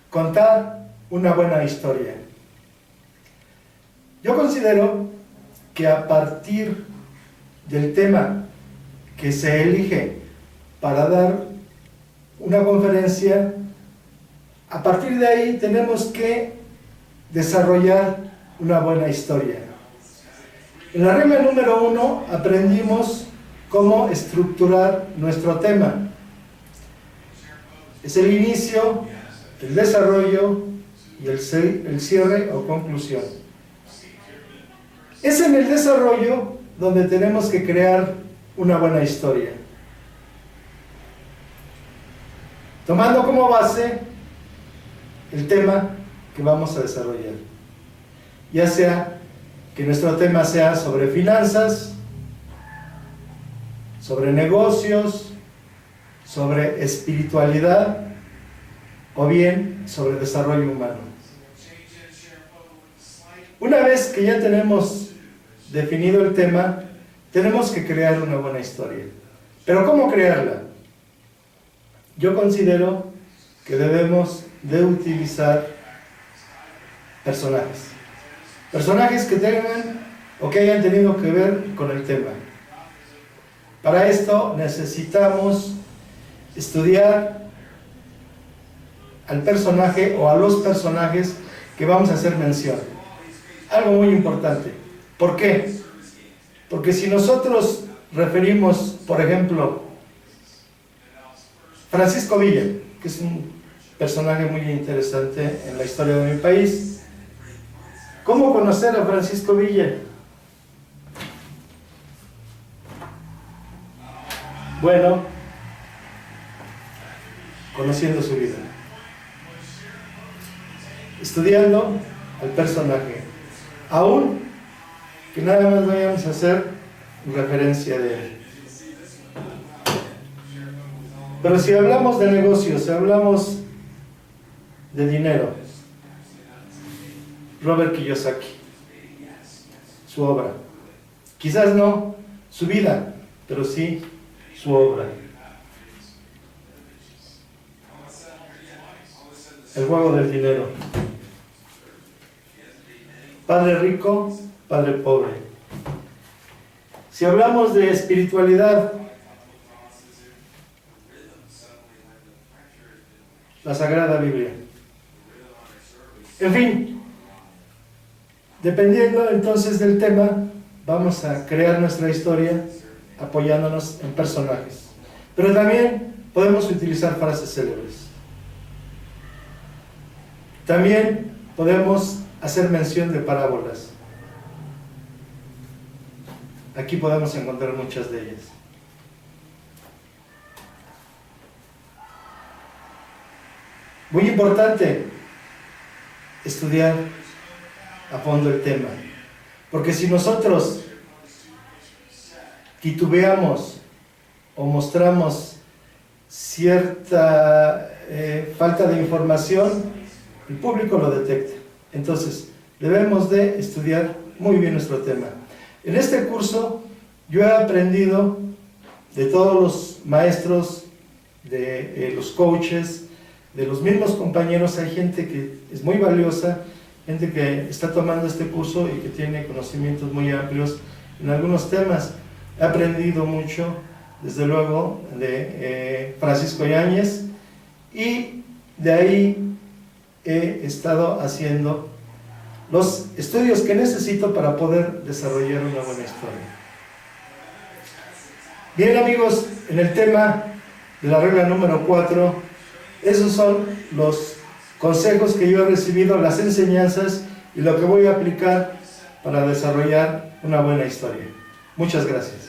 contar una buena historia. Yo considero que a partir del tema que se elige para dar una conferencia, a partir de ahí tenemos que desarrollar una buena historia. En la regla número 1 aprendimos cómo estructurar nuestro tema. Es el inicio, el desarrollo y el cierre o conclusión. Es en el desarrollo donde tenemos que crear una buena historia, tomando como base el tema que vamos a desarrollar, ya sea que nuestro tema sea sobre finanzas, sobre negocios, sobre espiritualidad o bien sobre desarrollo humano. Una vez que ya tenemos definido el tema, tenemos que crear una buena historia. ¿Pero cómo crearla? Yo considero que debemos de utilizar personajes que tengan o que hayan tenido que ver con el tema. Para esto necesitamos estudiar al personaje o a los personajes que vamos a hacer mención. Algo muy importante. ¿Por qué? Porque si nosotros referimos, por ejemplo, Francisco Villa, que es un personaje muy interesante en la historia de mi país. ¿Cómo conocer a Francisco Villa? Bueno, conociendo su vida, estudiando al personaje, aún que nada más vayamos a hacer referencia de él. Pero si hablamos de negocios, si hablamos de dinero, Robert Kiyosaki, su obra, quizás no su vida, pero sí su obra. El juego del dinero. Padre rico, padre pobre. Si hablamos de espiritualidad, la Sagrada Biblia. En fin, dependiendo entonces del tema, vamos a crear nuestra historia apoyándonos en personajes. Pero también podemos utilizar frases célebres. También podemos hacer mención de parábolas. Aquí podemos encontrar muchas de ellas. Muy importante estudiar a fondo el tema, porque si nosotros titubeamos o mostramos cierta falta de información, el público lo detecta. Entonces, debemos de estudiar muy bien nuestro tema. En este curso yo he aprendido de todos los maestros, de los coaches, de los mismos compañeros. Hay gente que es muy valiosa, gente que está tomando este curso y que tiene conocimientos muy amplios en algunos temas. He aprendido mucho, desde luego, de Francisco Yáñez, y de ahí he estado haciendo los estudios que necesito para poder desarrollar una buena historia. Bien, amigos, en el tema de la regla número 4, esos son los consejos que yo he recibido, las enseñanzas y lo que voy a aplicar para desarrollar una buena historia. Muchas gracias.